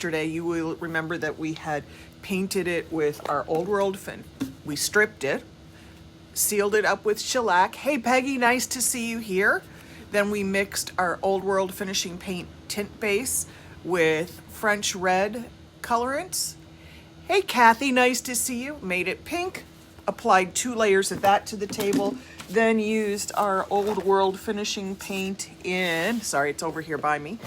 Yesterday, you will remember that we had painted it with our Old World fin. We stripped it, sealed it up with shellac. Hey Peggy, nice to see you here. Then we mixed our Old World finishing paint tint base with French red colorants. Hey Kathy, nice to see you. Made it pink, applied 2 layers of that to the table, then used our Old World finishing paint in, sorry, it's over here by me,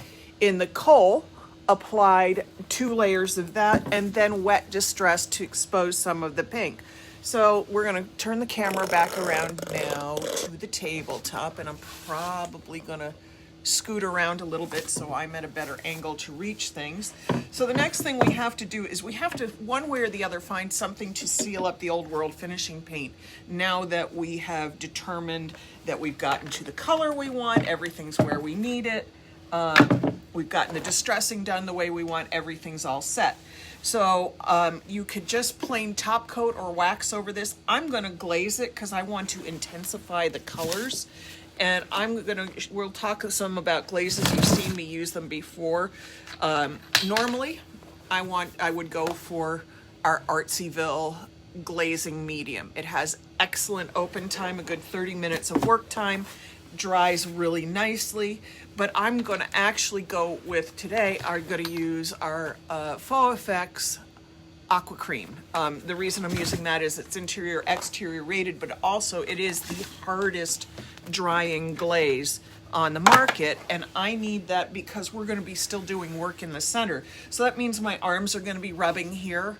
in the coal, applied 2 layers of that, and then wet distress to expose some of the pink. So we're gonna turn the camera back around now to the tabletop, and I'm probably gonna scoot around a little bit so I'm at a better angle to reach things. So the next thing we have to do is we have to, one way or the other, find something to seal up the Old World finishing paint. Now that we have determined that we've gotten to the color we want, everything's where we need it, we've gotten the distressing done the way we want, everything's all set. So you could just plain top coat or wax over this. I'm gonna glaze it because I want to intensify the colors. And we'll talk some about glazes. You've seen me use them before. Normally, I would go for our Artsyville glazing medium. It has excellent open time, a good 30 minutes of work time, dries really nicely, but I'm gonna actually go with, today, I'm gonna use our Faux Effects Aqua Cream. The reason I'm using that is it's interior exterior rated, but also it is the hardest drying glaze on the market, and I need that because we're going to be still doing work in the center. So that means my arms are going to be rubbing here,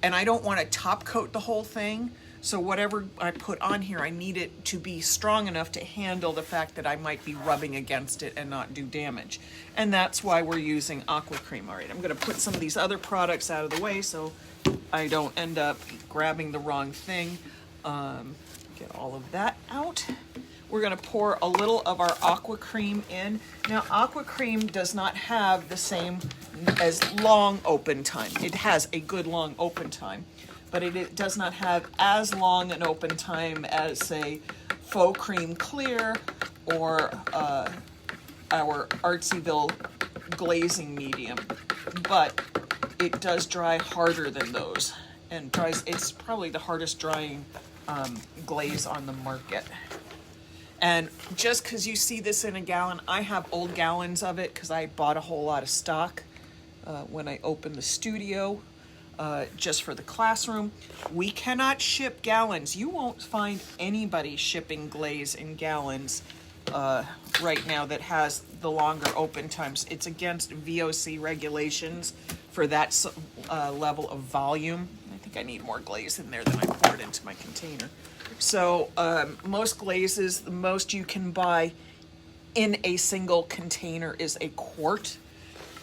and I don't want to top coat the whole thing. So whatever I put on here, I need it to be strong enough to handle the fact that I might be rubbing against it and not do damage. And that's why we're using Aqua Cream. All right, I'm going to put some of these other products out of the way so I don't end up grabbing the wrong thing. Get all of that out. We're gonna pour a little of our Aqua Cream in. Now, Aqua Cream does not have the same as long open time. It has a good long open time, but it does not have as long an open time as, say, Faux Cream Clear or our Artsyville glazing medium, but it does dry harder than those, and it's probably the hardest drying glaze on the market. And just because you see this in a gallon, I have old gallons of it because I bought a whole lot of stock when I opened the studio just for the classroom. We cannot ship gallons. You won't find anybody shipping glaze in gallons right now that has the longer open times. It's against VOC regulations for that level of volume. I think I need more glaze in there than I poured into my container. So most glazes, the most you can buy in a single container is a quart.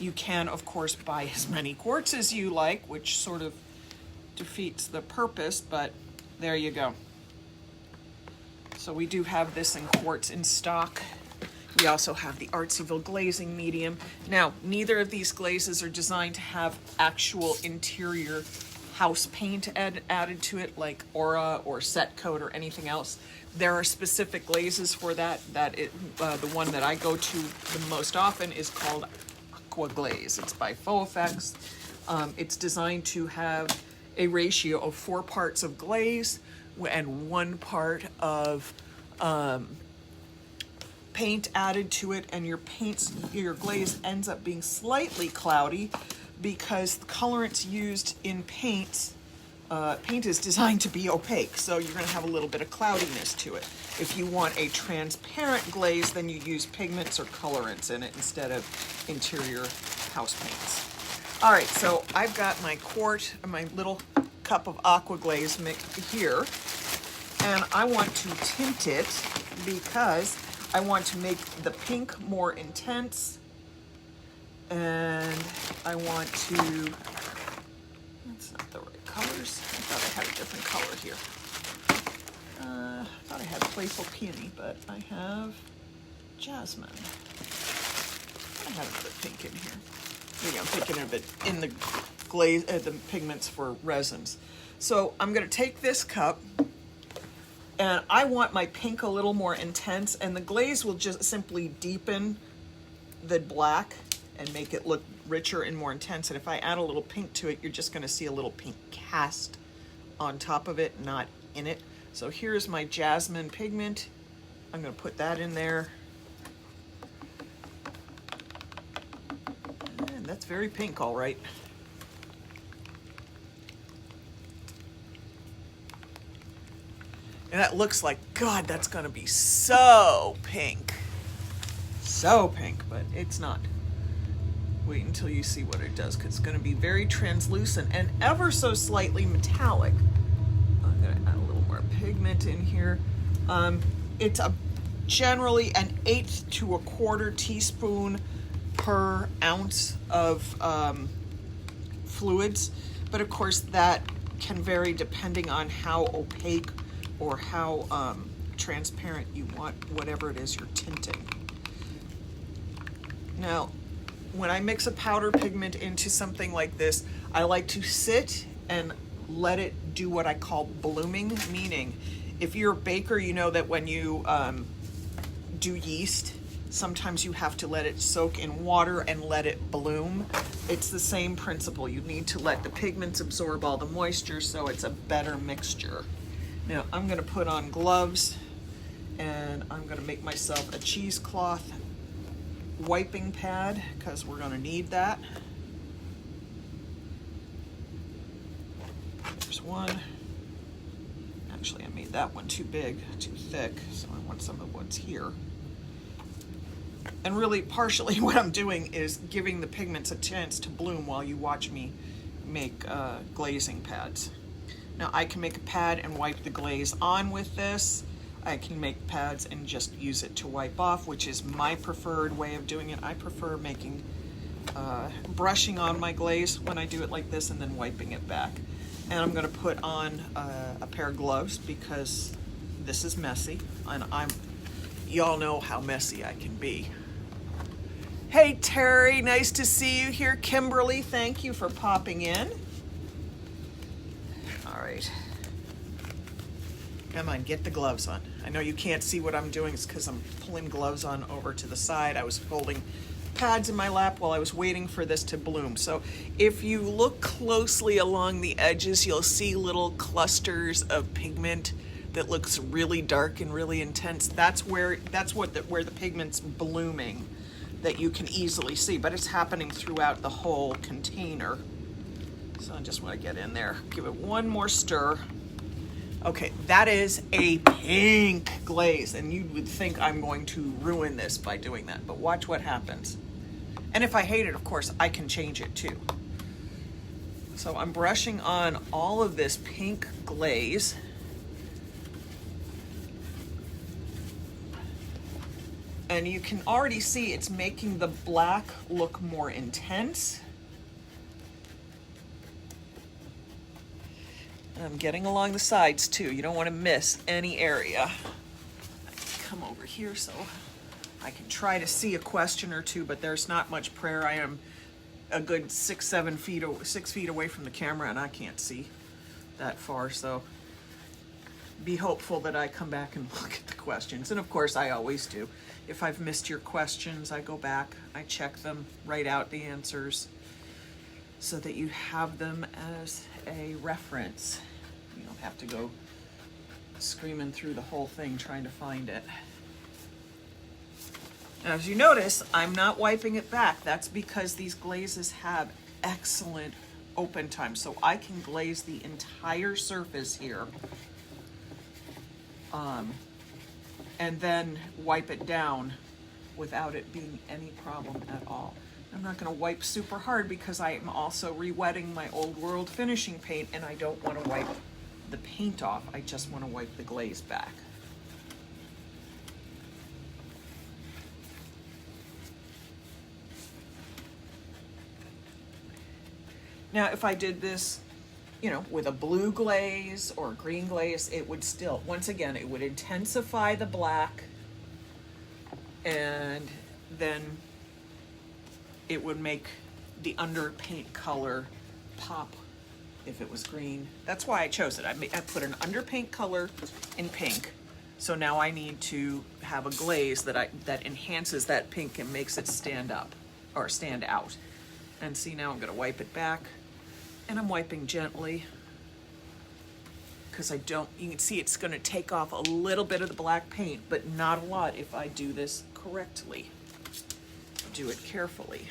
You can, of course, buy as many quarts as you like, which sort of defeats the purpose, but there you go. So we do have this in quarts in stock. We also have the Artsyville glazing medium. Now, neither of these glazes are designed to have actual interior house paint added to it, like Aura or Set Coat or anything else. There are specific glazes for that. The one that I go to the most often is called Aqua Glaze. It's by Faux Effects. It's designed to have a ratio of 4 parts of glaze and 1 part of paint added to it, and your glaze ends up being slightly cloudy because the colorants used in paint is designed to be opaque, so you're going to have a little bit of cloudiness to it. If you want a transparent glaze, then you use pigments or colorants in it instead of interior house paints. All right, so I've got my quart, my little cup of Aqua Glaze mixed here, and I want to tint it because I want to make the pink more intense, and I want to, that's not the right colors. I thought I had a different color here. I thought I had Playful Peony, but I have Jasmine. I have another pink in here. Maybe I'm thinking of it in the glaze, the pigments for resins. So I'm gonna take this cup, and I want my pink a little more intense, and the glaze will just simply deepen the black and make it look richer and more intense. And if I add a little pink to it, you're just gonna see a little pink cast on top of it, not in it. So here's my jasmine pigment. I'm gonna put that in there. And that's very pink, all right. And that looks like, God, that's gonna be so pink. So pink, but it's not. Wait until you see what it does, because it's gonna be very translucent and ever so slightly metallic. I'm gonna add a little more pigment in here. It's generally an 1/8 to 1/4 teaspoon per ounce of fluids, but of course that can vary depending on how opaque or how transparent you want whatever it is you're tinting. Now, when I mix a powder pigment into something like this, I like to sit and let it do what I call blooming, meaning if you're a baker, you know that when you do yeast, sometimes you have to let it soak in water and let it bloom. It's the same principle. You need to let the pigments absorb all the moisture so it's a better mixture. Now I'm gonna put on gloves and I'm gonna make myself a cheesecloth wiping pad because we're gonna need that. There's one. Actually, I made that one too big, too thick, so I want some of what's here. And really, partially what I'm doing is giving the pigments a chance to bloom while you watch me make glazing pads. Now, I can make a pad and wipe the glaze on with this. I can make pads and just use it to wipe off, which is my preferred way of doing it. I prefer making, brushing on my glaze when I do it like this and then wiping it back. And I'm gonna put on a pair of gloves because this is messy, and y'all know how messy I can be. Hey Terry, nice to see you here. Kimberly, thank you for popping in. All right. Come on, get the gloves on. I know you can't see what I'm doing. It's because I'm pulling gloves on over to the side. I was folding pads in my lap while I was waiting for this to bloom. So if you look closely along the edges, you'll see little clusters of pigment that looks really dark and really intense. That's where the pigment's blooming that you can easily see, but it's happening throughout the whole container. So I just want to get in there, give it one more stir. Okay, that is a pink glaze, and you would think I'm going to ruin this by doing that, but watch what happens. And if I hate it, of course, I can change it too. So I'm brushing on all of this pink glaze. And you can already see it's making the black look more intense. And I'm getting along the sides too. You don't want to miss any area. I can come over here so I can try to see a question or two, but there's not much prayer. I am a good 6 feet away from the camera and I can't see that far. So be hopeful that I come back and look at the questions. And of course I always do. If I've missed your questions, I go back, I check them, write out the answers so that you have them as a reference. You don't have to go screaming through the whole thing trying to find it. Now, as you notice, I'm not wiping it back. That's because these glazes have excellent open time. So I can glaze the entire surface here and then wipe it down without it being any problem at all. I'm not going to wipe super hard because I am also re-wetting my Old World finishing paint and I don't want to wipe the paint off. I just want to wipe the glaze back. Now, if I did this, you know, with a blue glaze or a green glaze, it would still, once again, it would intensify the black and then it would make the underpaint color pop if it was green. That's why I chose it. I put an underpaint color in pink. So now I need to have a glaze that enhances that pink and makes it stand up or stand out. And see, now I'm gonna wipe it back, and I'm wiping gently because you can see it's gonna take off a little bit of the black paint, but not a lot if I do this correctly. Do it carefully.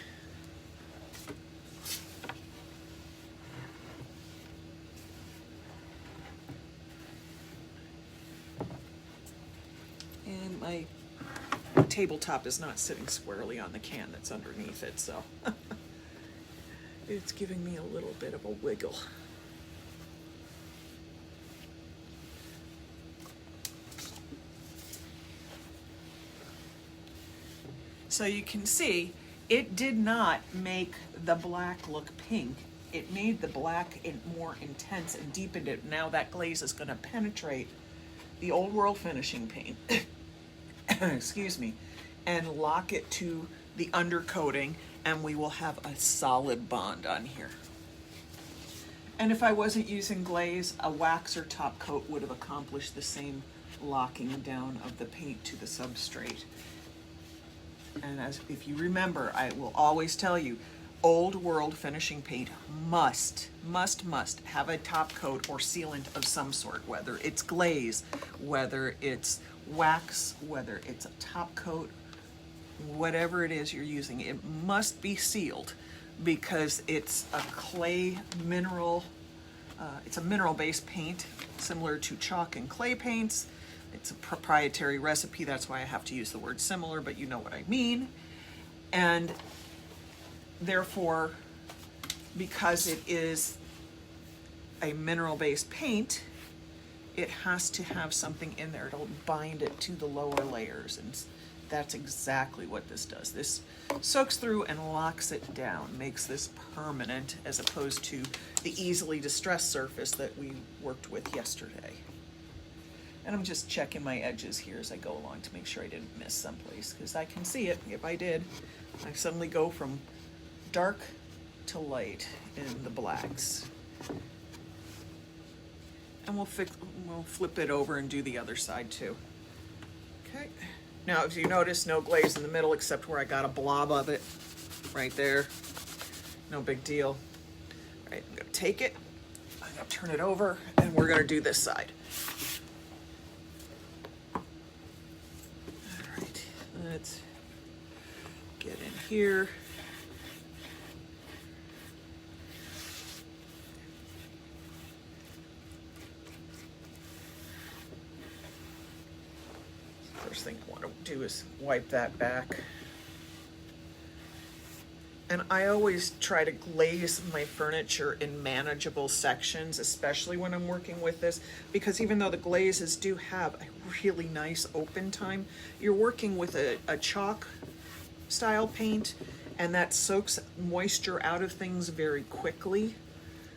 And my tabletop is not sitting squarely on the can that's underneath it, so it's giving me a little bit of a wiggle. So you can see it did not make the black look pink. It made the black more intense and deepened it. Now that glaze is going to penetrate the Old World finishing paint, excuse me, and lock it to the undercoating, and we will have a solid bond on here. And if I wasn't using glaze, a wax or top coat would have accomplished the same locking down of the paint to the substrate. And if you remember, I will always tell you, Old World finishing paint must have a top coat or sealant of some sort, whether it's glaze, whether it's wax, whether it's a top coat, whatever it is you're using, it must be sealed because it's a clay mineral, it's a mineral-based paint similar to chalk and clay paints. It's a proprietary recipe, that's why I have to use the word similar, but you know what I mean. And therefore, because it is a mineral-based paint, it has to have something in there to bind it to the lower layers, and that's exactly what this does. This soaks through and locks it down, makes this permanent as opposed to the easily distressed surface that we worked with yesterday. And I'm just checking my edges here as I go along to make sure I didn't miss someplace, because I can see it. If I did, I suddenly go from dark to light in the blacks. And we'll flip it over and do the other side too. Okay. Now, if you notice, no glaze in the middle except where I got a blob of it right there. No big deal. All right, I'm gonna take it, I'm gonna turn it over, and we're gonna do this side. Let's get in here. First thing I want to do is wipe that back. And I always try to glaze my furniture in manageable sections, especially when I'm working with this, because even though the glazes do have a really nice open time, you're working with a chalk style paint, and that soaks moisture out of things very quickly.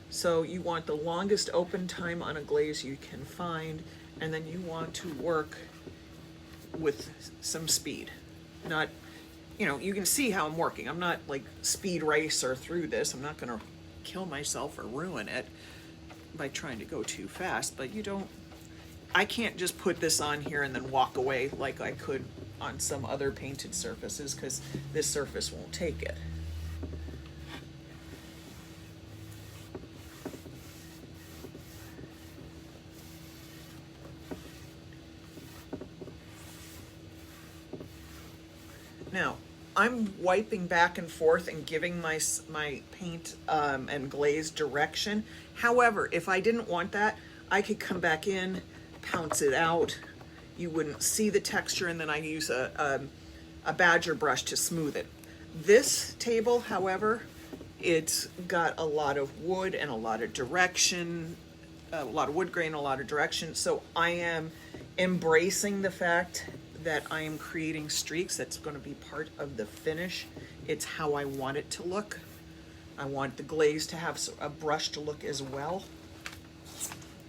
So you want the longest open time on a glaze you can find, and then you want to work with some speed. Not, you know, you can see how I'm working. I'm not like speed racer through this. I'm not gonna kill myself or ruin it by trying to go too fast, but I can't just put this on here and then walk away like I could on some other painted surfaces, because this surface won't take it. Now, I'm wiping back and forth and giving my paint and glaze direction. However, if I didn't want that, I could come back in, pounce it out. You wouldn't see the texture, and then I use a badger brush to smooth it. This table, however, it's got a lot of wood and a lot of direction, a lot of wood grain, a lot of direction. So I am embracing the fact that I am creating streaks. That's going to be part of the finish. It's how I want it to look. I want the glaze to have a brush to look as well.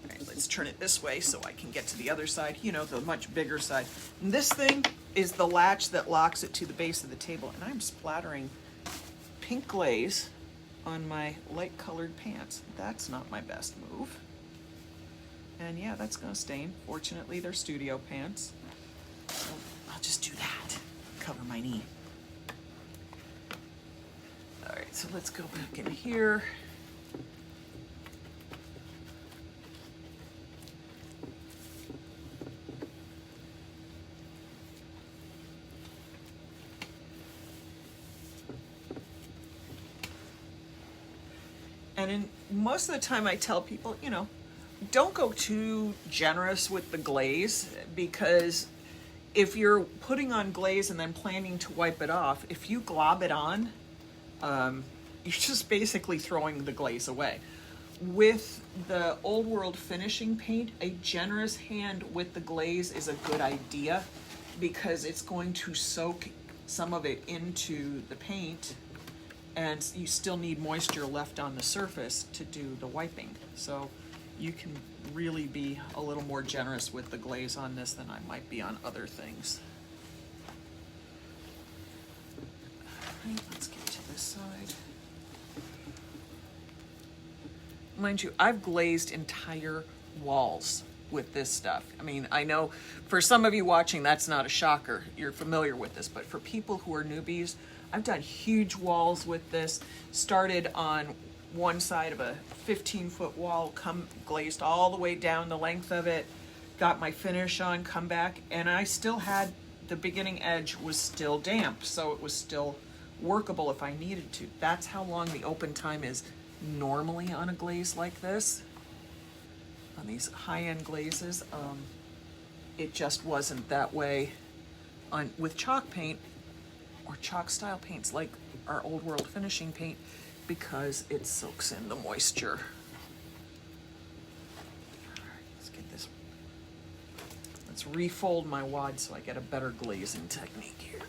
All right, let's turn it this way so I can get to the other side, you know, the much bigger side. And this thing is the latch that locks it to the base of the table, and I'm splattering pink glaze on my light colored pants. That's not my best move. And yeah, that's gonna stain. Fortunately, they're studio pants. So I'll just do that, cover my knee. All right, so let's go back in here. And most of the time I tell people, you know, don't go too generous with the glaze, because if you're putting on glaze and then planning to wipe it off, if you glob it on, you're just basically throwing the glaze away. With the Old World finishing paint, a generous hand with the glaze is a good idea, because it's going to soak some of it into the paint, and you still need moisture left on the surface to do the wiping. So you can really be a little more generous with the glaze on this than I might be on other things. All right, let's get to this side. Mind you, I've glazed entire walls with this stuff. I mean, I know for some of you watching, that's not a shocker. You're familiar with this, but for people who are newbies, I've done huge walls with this. Started on one side of a 15-foot wall, glazed all the way down the length of it, got my finish on, come back, and I still had, the beginning edge was still damp, so it was still workable if I needed to. That's how long the open time is normally on a glaze like this. On these high-end glazes, it just wasn't that way with chalk paint or chalk style paints like our Old World finishing paint, because it soaks in the moisture. All right, let's get this. Let's refold my wad so I get a better glazing technique here.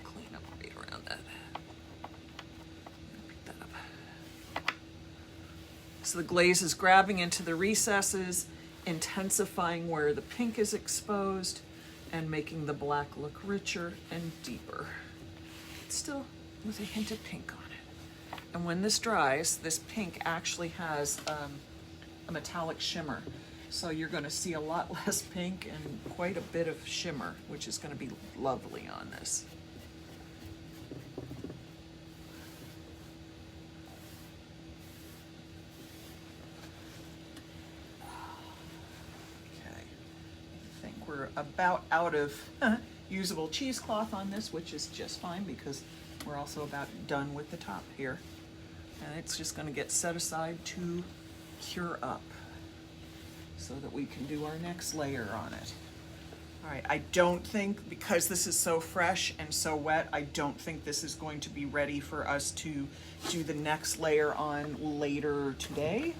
Clean up right around that. Pick that up. So the glaze is grabbing into the recesses, intensifying where the pink is exposed, and making the black look richer and deeper. Still with a hint of pink on it. And when this dries, this pink actually has a metallic shimmer. So you're going to see a lot less pink and quite a bit of shimmer, which is going to be lovely on this. We're about out of usable cheesecloth on this, which is just fine because we're also about done with the top here. And it's just going to get set aside to cure up so that we can do our next layer on it. All right, I don't think, because this is so fresh and so wet, I don't think this is going to be ready for us to do the next layer on later today.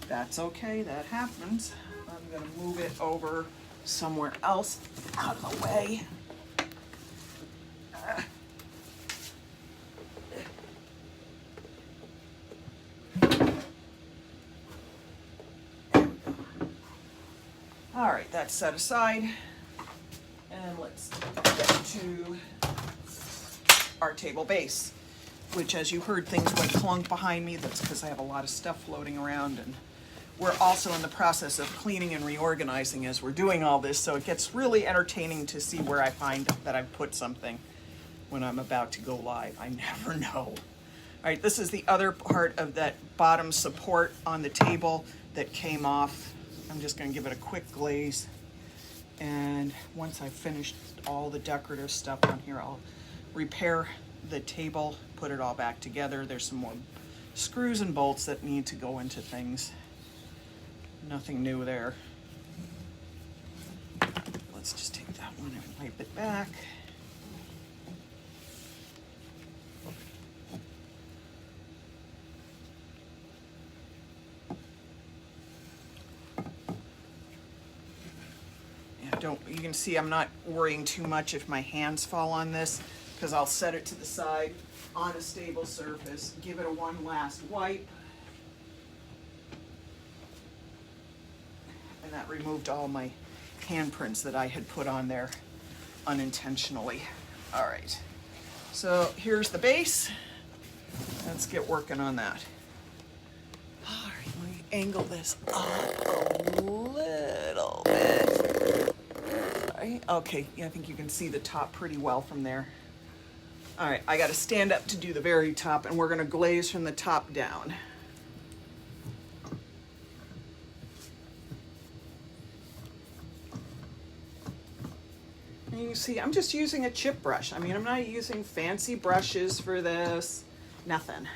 That's okay, that happens. I'm going to move it over somewhere else out of the way. All right, that's set aside. And let's get to our table base, which, as you heard, things went clunk behind me. That's because I have a lot of stuff floating around, and we're also in the process of cleaning and reorganizing as we're doing all this, so it gets really entertaining to see where I find that I've put something when I'm about to go live. I never know. All right, this is the other part of that bottom support on the table that came off. I'm just going to give it a quick glaze, and once I've finished all the decorative stuff on here, I'll repair the table, put it all back together. There's some more screws and bolts that need to go into things. Nothing new there. Let's just take that one and wipe it back. You can see I'm not worrying too much if my hands fall on this, because I'll set it to the side on a stable surface, give it a one last wipe. And that removed all my handprints that I had put on there unintentionally. All right, so here's the base. Let's get working on that. All right, let me angle this up a little bit. right? Okay, yeah, I think you can see the top pretty well from there. All right, I got to stand up to do the very top, and we're going to glaze from the top down. And you can see I'm just using a chip brush. I mean, I'm not using fancy brushes for this, nothing.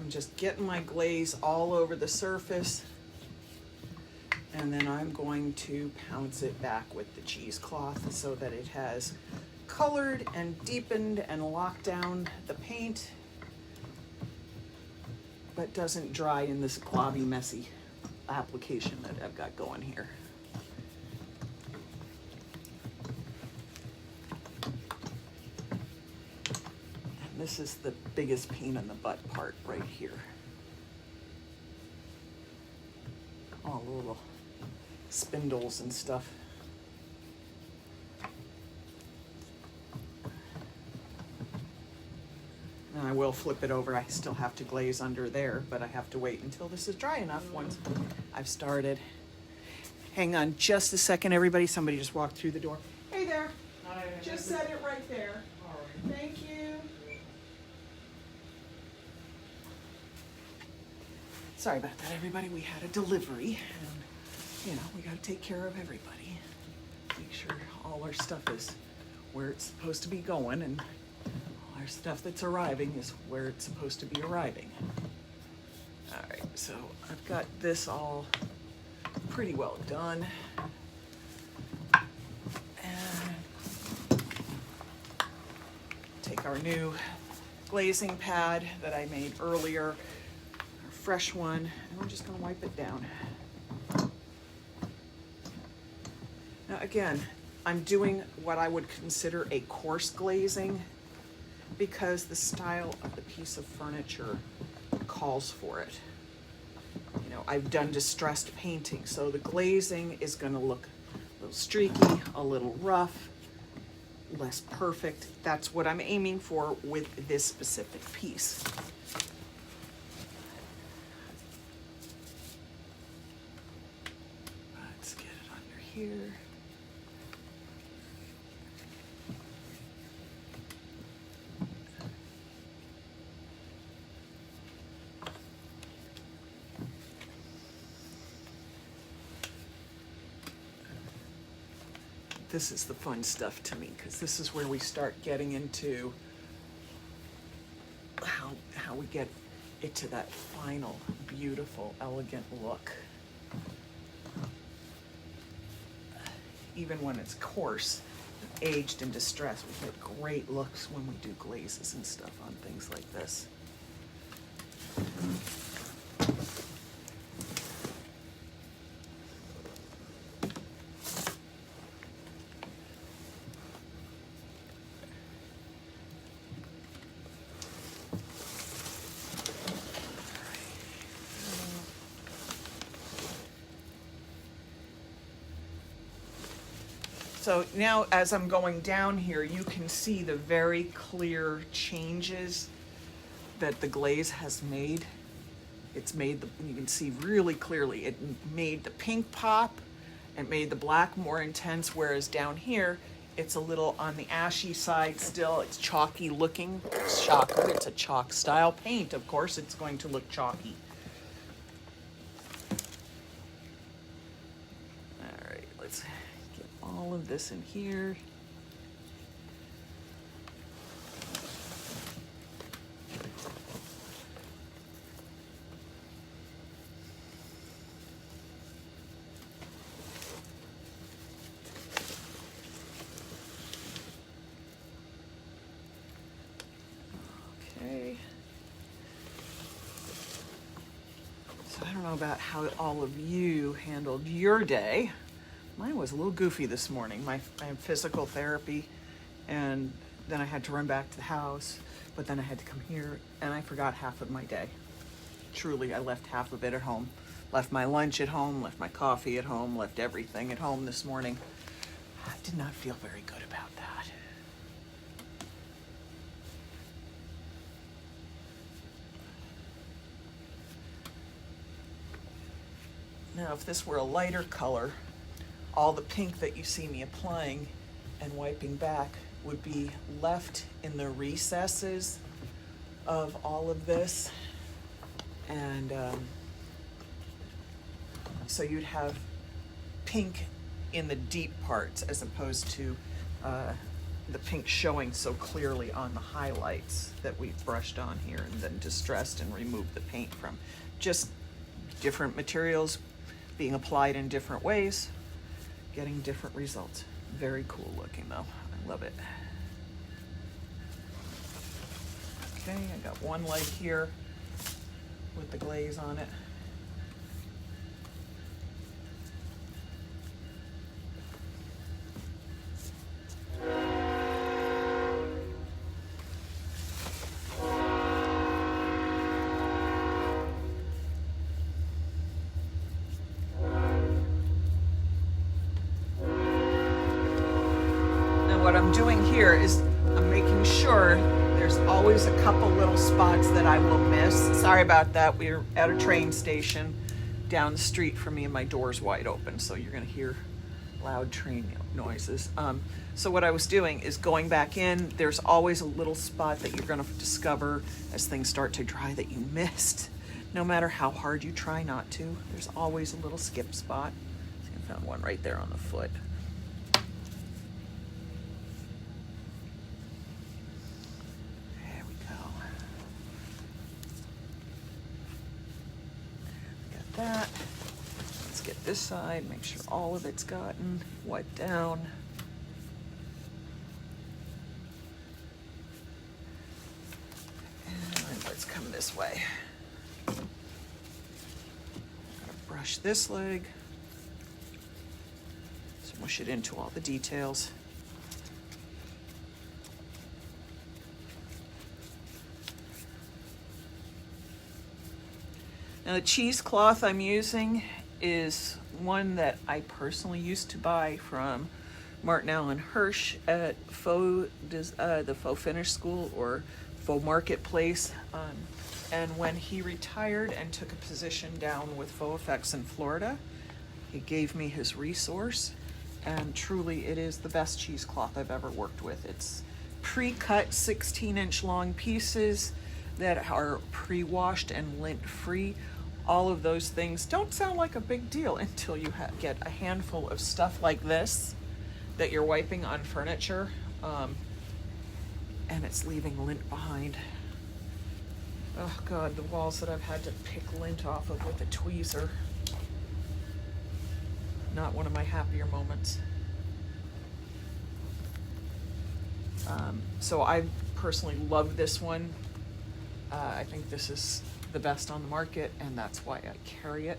Just getting my glaze all over the surface, and then I'm going to pounce it back with the cheesecloth so that it has colored and deepened and locked down the paint, but doesn't dry in this globby, messy application that I've got going here. This is the biggest pain in the butt part right here. All the little spindles and stuff. And I will flip it over. I still have to glaze under there, but I have to wait until this is dry enough once I've started. Hang on just a second, everybody. Somebody just walked through the door. Hey there. Hi. Just set it right there. All right. Thank you. Sorry about that, everybody. We had a delivery, and we got to take care of everybody. Make sure all our stuff is where it's supposed to be going, and all our stuff that's arriving is where it's supposed to be arriving. All right, so I've got this all pretty well done. And take our new glazing pad that I made earlier, fresh one, and we're just going to wipe it down. Now again, I'm doing what I would consider a coarse glazing because the style of the piece of furniture calls for it. You know, I've done distressed painting, so the glazing is going to look a little streaky, a little rough, less perfect. That's what I'm aiming for with this specific piece. Here. This is the fun stuff to me, because this is where we start getting into how we get it to that final, beautiful, elegant look. Even when it's coarse, aged and distressed, we get great looks when we do glazes and stuff on things like this. So now as I'm going down here, you can see the very clear changes that the glaze has made. It's made you can see really clearly, it made the pink pop, it made the black more intense, whereas down here, it's a little on the ashy side still. It's chalky looking. Shocker, it's a chalk style paint. Of course, it's going to look chalky. All right, let's get all of this in here. I don't know about how all of you handled your day. Mine was a little goofy this morning. I had physical therapy, and then I had to run back to the house, but then I had to come here, and I forgot half of my day. Truly, I left half of it at home. Left my lunch at home, left my coffee at home, left everything at home this morning. I did not feel very good about that. Now, if this were a lighter color, all the pink that you see me applying and wiping back would be left in the recesses of all of this. And so you'd have pink in the deep parts as opposed to the pink showing so clearly on the highlights that we've brushed on here and then distressed and removed the paint from. Just different materials being applied in different ways, getting different results. Very cool looking though, I love it. Okay, I got one leg here with the glaze on it. What I'm doing here is I'm making sure there's always a couple little spots that I will miss. Sorry about that. We're at a train station down the street from me and my door's wide open, so you're gonna hear loud train noises. So what I was doing is going back in. There's always a little spot that you're gonna discover as things start to dry that you missed. No matter how hard you try not to, there's always a little skip spot. See, I found one right there on the foot. That. Let's get this side, make sure all of it's gotten wiped down. And let's come this way. Gotta brush this leg. Smush it into all the details. Now the cheesecloth I'm using is one that I personally used to buy from Martin Allen Hirsch at the Faux Finish School or Faux Marketplace. And when he retired and took a position down with Faux Effects in Florida, he gave me his resource, and truly it is the best cheesecloth I've ever worked with. It's pre-cut 16-inch long pieces that are pre-washed and lint-free. All of those things don't sound like a big deal until you get a handful of stuff like this that you're wiping on furniture, and it's leaving lint behind. Oh God, the walls that I've had to pick lint off of with a tweezer. Not one of my happier moments. So I personally love this one. I think this is the best on the market, and that's why I carry it.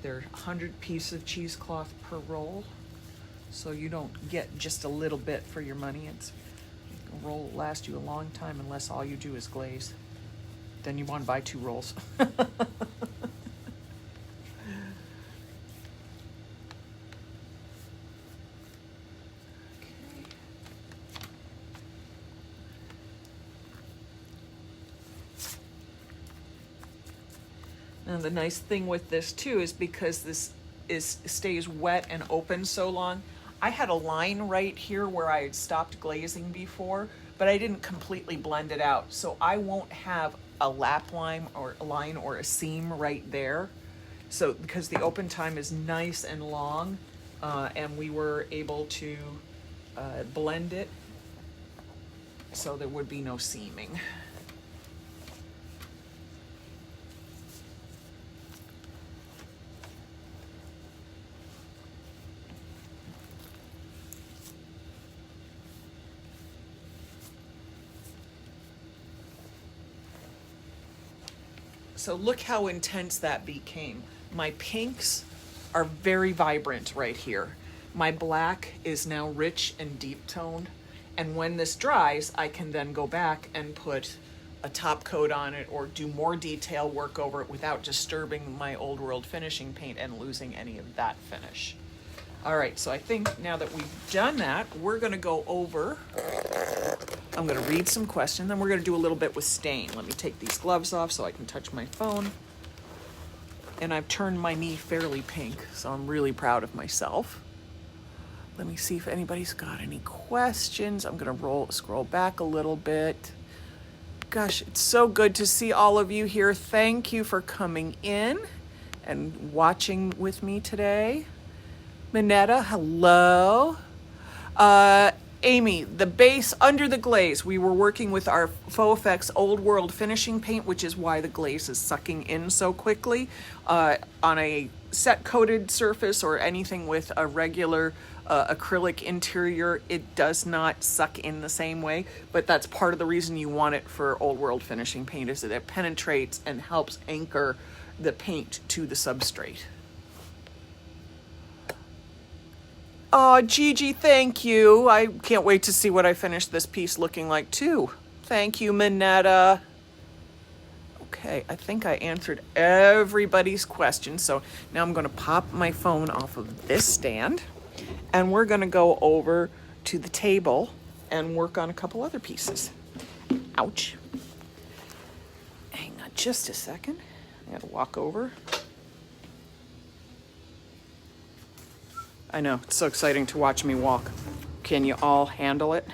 There are 100 pieces of cheesecloth per roll, so you don't get just a little bit for your money. A roll will last you a long time unless all you do is glaze. Then you want to buy 2 rolls. And the nice thing with this too is because this stays wet and open so long. I had a line right here where I had stopped glazing before, but I didn't completely blend it out. So I won't have a lap line or a seam right there. So because the open time is nice and long, and we were able to blend it so there would be no seaming. So look how intense that became. My pinks are very vibrant right here. My black is now rich and deep toned. And when this dries, I can then go back and put a top coat on it or do more detail work over it without disturbing my old world finishing paint and losing any of that finish. All right, so I think now that we've done that, we're gonna go over, I'm gonna read some questions, then we're gonna do a little bit with stain. Let me take these gloves off so I can touch my phone. And I've turned my knee fairly pink, so I'm really proud of myself. Let me see if anybody's got any questions. I'm gonna scroll back a little bit. Gosh, it's so good to see all of you here. Thank you for coming in and watching with me today. Minetta, hello. Amy, the base under the glaze. We were working with our Faux Effects Old World finishing paint, which is why the glaze is sucking in so quickly. On a set coated surface or anything with a regular acrylic interior, it does not suck in the same way, but that's part of the reason you want it for Old World finishing paint, is that it penetrates and helps anchor the paint to the substrate. Oh, Gigi, thank you. I can't wait to see what I finish this piece looking like too. Thank you, Minetta. Okay, I think I answered everybody's question. So now I'm going to pop my phone off of this stand and we're going to go over to the table and work on a couple other pieces. Ouch. Hang on just a second. I got to walk over. I know, it's so exciting to watch me walk. Can you all handle it?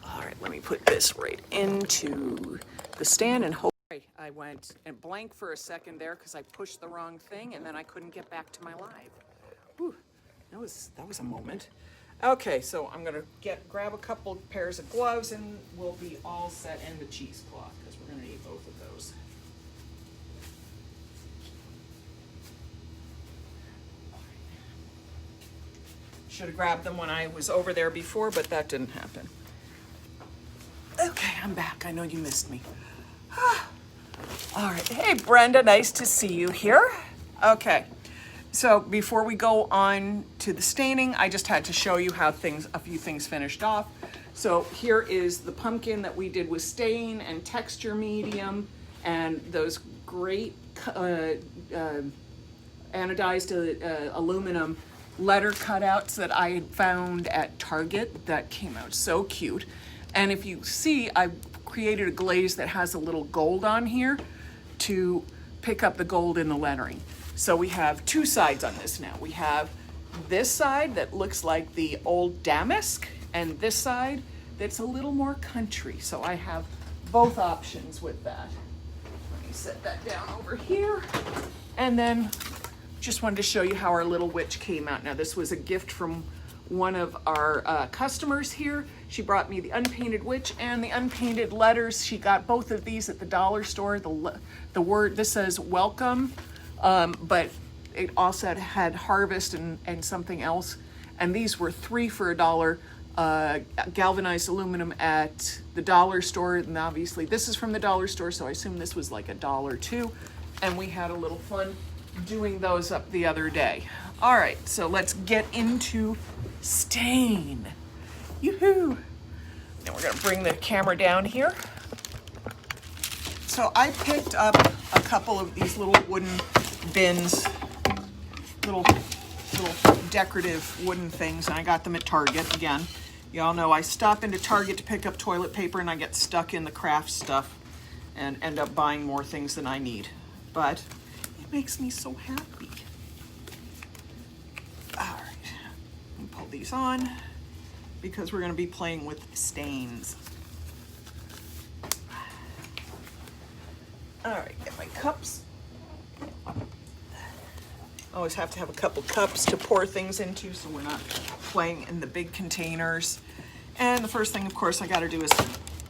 All right, let me put this right into the stand and hope. I went and blank for a second there because I pushed the wrong thing and then I couldn't get back to my live. Whew, that was a moment. Okay, so I'm gonna grab a couple pairs of gloves and we'll be all set, and the cheesecloth because we're gonna need both of those. Should have grabbed them when I was over there before, but that didn't happen. Okay, I'm back. I know you missed me. All right. Hey, Brenda, nice to see you here. Okay, so before we go on to the staining, I just had to show you how a few things finished off. So here is the pumpkin that we did with stain and texture medium and those great anodized aluminum letter cutouts that I had found at Target that came out so cute. And if you see, I created a glaze that has a little gold on here to pick up the gold in the lettering. So we have two sides on this now. We have this side that looks like the old damask and this side that's a little more country. So I have both options with that. Let me set that down over here. And then just wanted to show you how our little witch came out. Now this was a gift from one of our customers here. She brought me the unpainted witch and the unpainted letters. She got both of these at the dollar store. The word, this says welcome, but it also had harvest and something else. And these were 3 for $1, galvanized aluminum at the dollar store. And obviously this is from the dollar store, so I assume this was like $1 too. And we had a little fun doing those up the other day. All right, so let's get into stain. Yoo-hoo. And we're gonna bring the camera down here. So I picked up a couple of these little wooden bins, little decorative wooden things, and I got them at Target again. Y'all know I stop into Target to pick up toilet paper and I get stuck in the craft stuff and end up buying more things than I need. But it makes me so happy. All right, let me pull these on because we're going to be playing with stains. All right, get my cups. Always have to have a couple cups to pour things into so we're not playing in the big containers. And the first thing, of course, I got to do is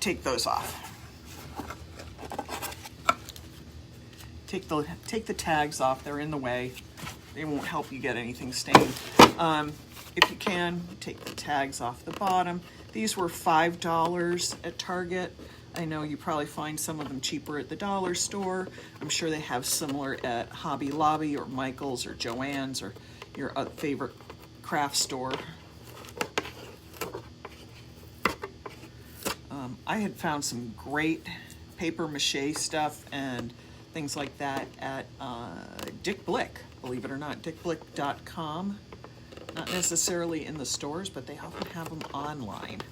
take those off. Take the tags off, they're in the way. They won't help you get anything stained. If you can, take the tags off the bottom. These were $5 at Target. I know you probably find some of them cheaper at the dollar store. I'm sure they have similar at Hobby Lobby or Michael's or Joann's or your favorite craft store. I had found some great paper mache stuff and things like that at Dick Blick, believe it or not, dickblick.com. Not necessarily in the stores, but they often have them online.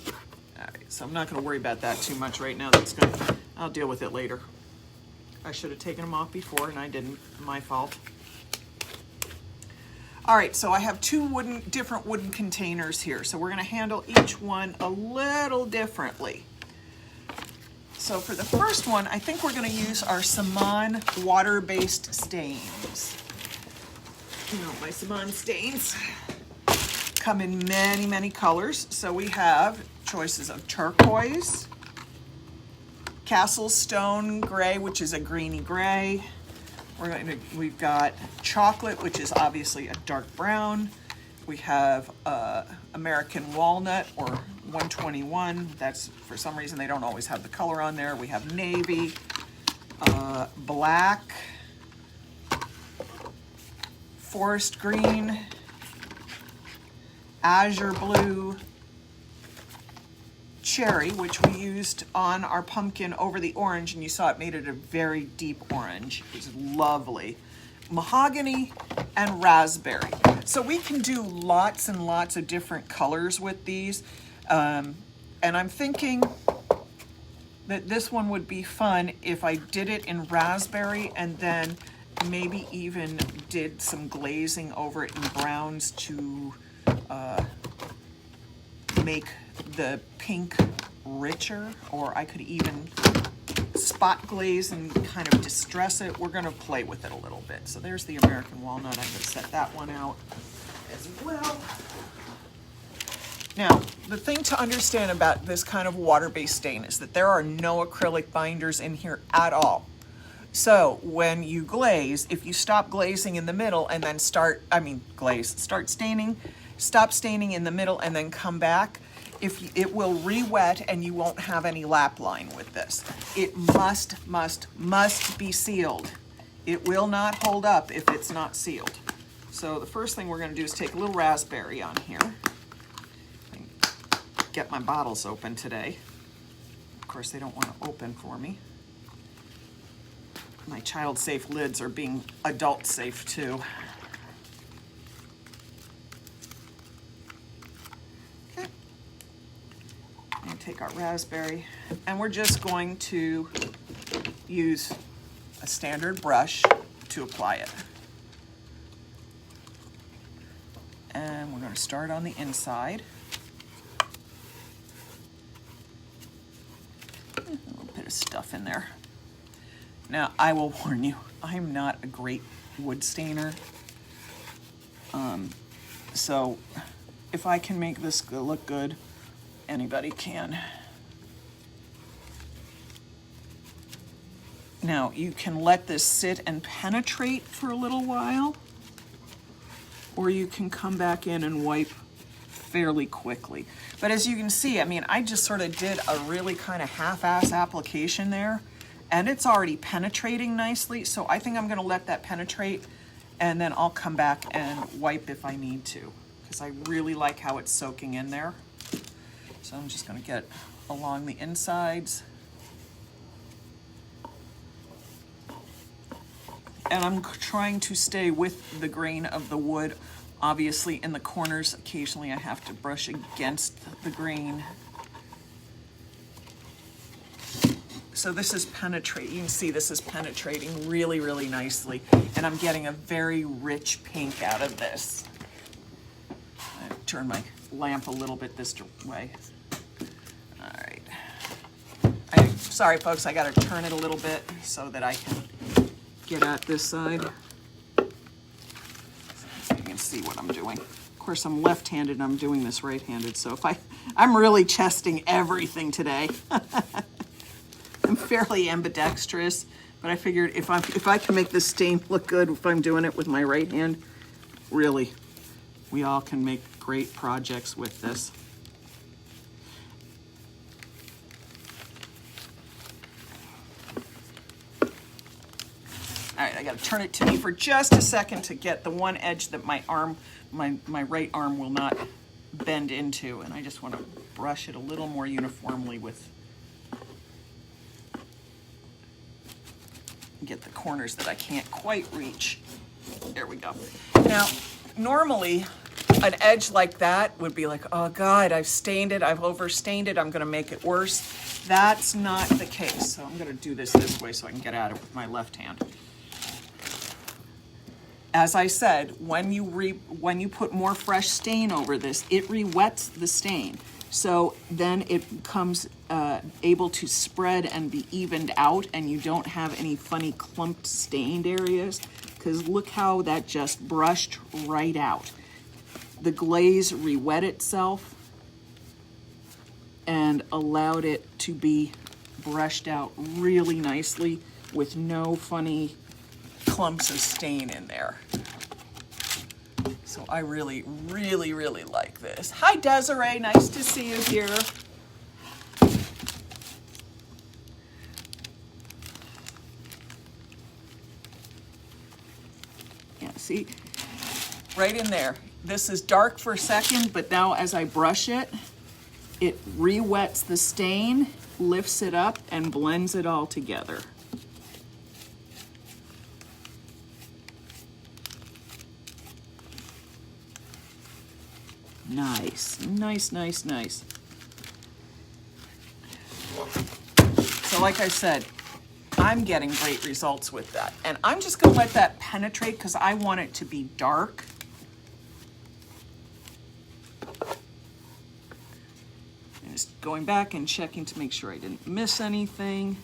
All right, so I'm not going to worry about that too much right now. I'll deal with it later. I should have taken them off before and I didn't, my fault. All right, so I have two different wooden containers here. So we're gonna handle each one a little differently. So for the first one, I think we're gonna use our Saman water-based stains. You know, my Saman stains come in many, many colors. So we have choices of turquoise, Castle Stone Gray, which is a greeny gray. We've got chocolate, which is obviously a dark brown. We have American Walnut, or 121. That's, for some reason, they don't always have the color on there. We have navy, black, forest green, azure blue, cherry, which we used on our pumpkin over the orange, and you saw it made it a very deep orange. It was lovely. Mahogany and raspberry. So we can do lots and lots of different colors with these. And I'm thinking that this one would be fun if I did it in raspberry and then maybe even did some glazing over it in browns to make the pink richer, or I could even spot glaze and kind of distress it. We're gonna play with it a little bit. So there's the American Walnut. I'm gonna set that one out as well. Now, the thing to understand about this kind of water-based stain is that there are no acrylic binders in here at all. So when you glaze, if you stop glazing in the middle and then start staining, stop staining in the middle and then come back, it will re-wet and you won't have any lap line with this. It must be sealed. It will not hold up if it's not sealed. So the first thing we're gonna do is take a little raspberry on here. Get my bottles open today. Of course, they don't want to open for me. My child-safe lids are being adult-safe too. Okay. And take our raspberry, and we're just going to use a standard brush to apply it. And we're going to start on the inside. A little bit of stuff in there. Now, I will warn you, I'm not a great wood stainer. So if I can make this look good, anybody can. Now, you can let this sit and penetrate for a little while, or you can come back in and wipe fairly quickly. But as you can see, I mean, I just sort of did a really kind of half-ass application there, and it's already penetrating nicely, so I think I'm gonna let that penetrate, and then I'll come back and wipe if I need to, because I really like how it's soaking in there. So I'm just gonna get along the insides. And I'm trying to stay with the grain of the wood. Obviously, in the corners, occasionally I have to brush against the grain. So this is penetrating, you can see this is penetrating really, really nicely. And I'm getting a very rich pink out of this. I turn my lamp a little bit this way. All right. Sorry folks, I gotta turn it a little bit so that I can get at this side. So you can see what I'm doing. Of course, I'm left-handed and I'm doing this right-handed, so I'm really chesting everything today. I'm fairly ambidextrous, but I figured if I can make this stain look good if I'm doing it with my right hand, really, we all can make great projects with this. All right, I gotta turn it to me for just a second to get the one edge that my right arm will not bend into, and I just wanna brush it a little more uniformly with, get the corners that I can't quite reach. There we go. Now, normally an edge like that would be like, oh God, I've stained it, I've overstained it, I'm gonna make it worse. That's not the case. So I'm gonna do this way so I can get at it with my left hand. As I said, when you put more fresh stain over this, it re-wets the stain. So then it becomes able to spread and be evened out, and you don't have any funny clumped stained areas, because look how that just brushed right out. The glaze re-wet itself and allowed it to be brushed out really nicely with no funny clumps of stain in there. So I really, really, really like this. Hi Desiree, nice to see you here. Yeah, see, right in there. This is dark for a second, but now as I brush it, it re-wets the stain, lifts it up, and blends it all together. Nice, nice, nice, nice. So like I said, I'm getting great results with that. And I'm just gonna let that penetrate because I want it to be dark. And just going back and checking to make sure I didn't miss anything.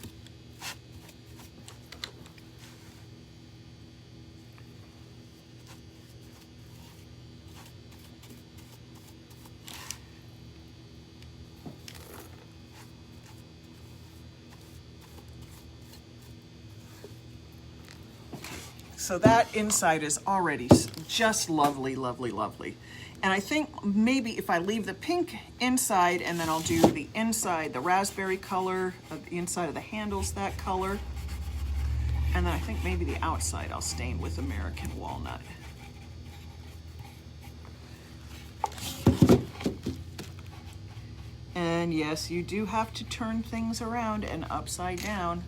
So that inside is already just lovely, lovely, lovely. And I think maybe if I leave the pink inside and then I'll do the inside, the raspberry color, the inside of the handles, that color. And then I think maybe the outside I'll stain with American walnut. And yes, you do have to turn things around and upside down.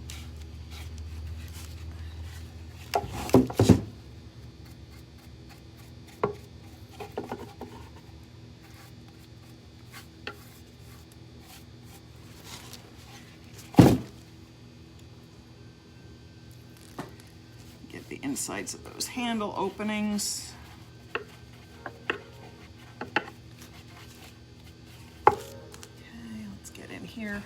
Get the insides of those handle openings. Okay, let's get in here.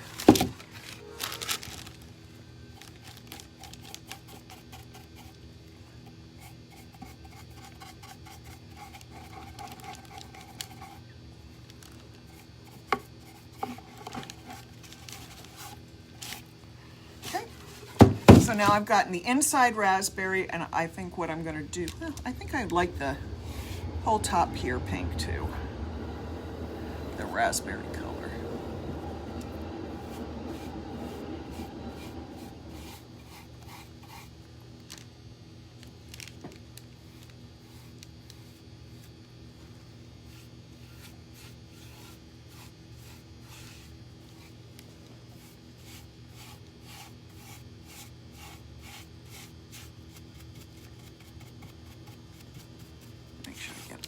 So now I've gotten the inside raspberry, and I think what I'm gonna do, well, I think I'd like the whole top here pink too. The raspberry color.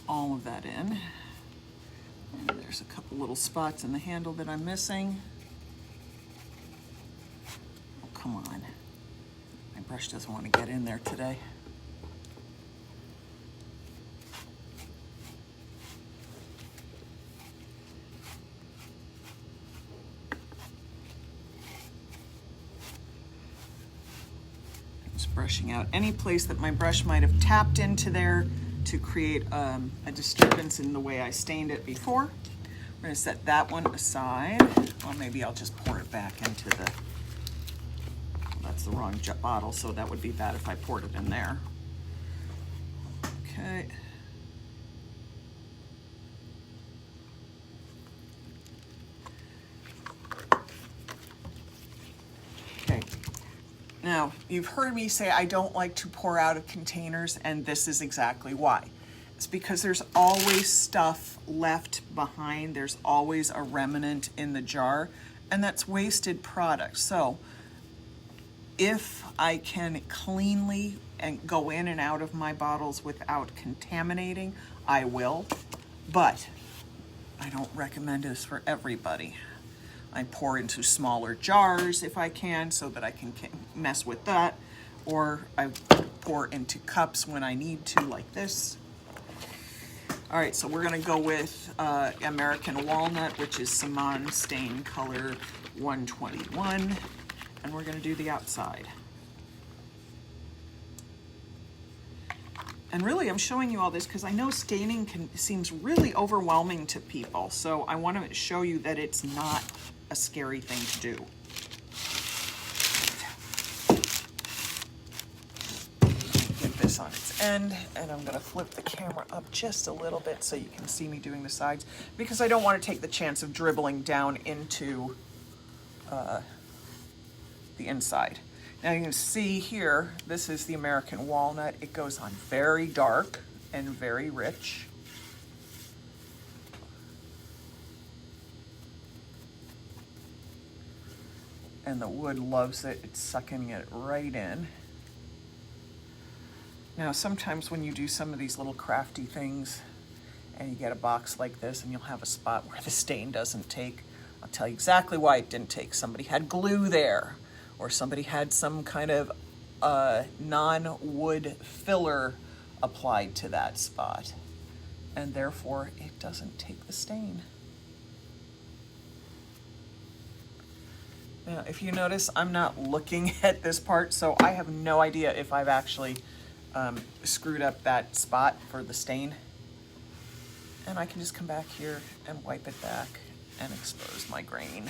All of that in. And there's a couple little spots in the handle that I'm missing. Oh, come on. My brush doesn't want to get in there today. Just brushing out any place that my brush might have tapped into there to create a disturbance in the way I stained it before. We're gonna set that one aside. Or maybe I'll just pour it back into the, well, that's the wrong bottle, so that would be bad if I poured it in there. Okay. Okay. Now, you've heard me say I don't like to pour out of containers, and this is exactly why. It's because there's always stuff left behind. There's always a remnant in the jar, and that's wasted product. So if I can cleanly and go in and out of my bottles without contaminating, I will. but I don't recommend this for everybody. I pour into smaller jars if I can so that I can mess with that, or I pour into cups when I need to, like this. All right, so we're gonna go with American Walnut, which is Saman Stain Color 121, and we're gonna do the outside. And really, I'm showing you all this because I know staining seems really overwhelming to people, so I want to show you that it's not a scary thing to do. Get this on its end, and I'm going to flip the camera up just a little bit so you can see me doing the sides, because I don't want to take the chance of dribbling down into the inside. Now you can see here, this is the American Walnut. It goes on very dark and very rich. And the wood loves it. It's sucking it right in. Now sometimes when you do some of these little crafty things and you get a box like this and you'll have a spot where the stain doesn't take, I'll tell you exactly why it didn't take. Somebody had glue there, or somebody had some kind of non-wood filler applied to that spot, and therefore it doesn't take the stain. Now, if you notice, I'm not looking at this part, so I have no idea if I've actually screwed up that spot for the stain. And I can just come back here and wipe it back and expose my grain.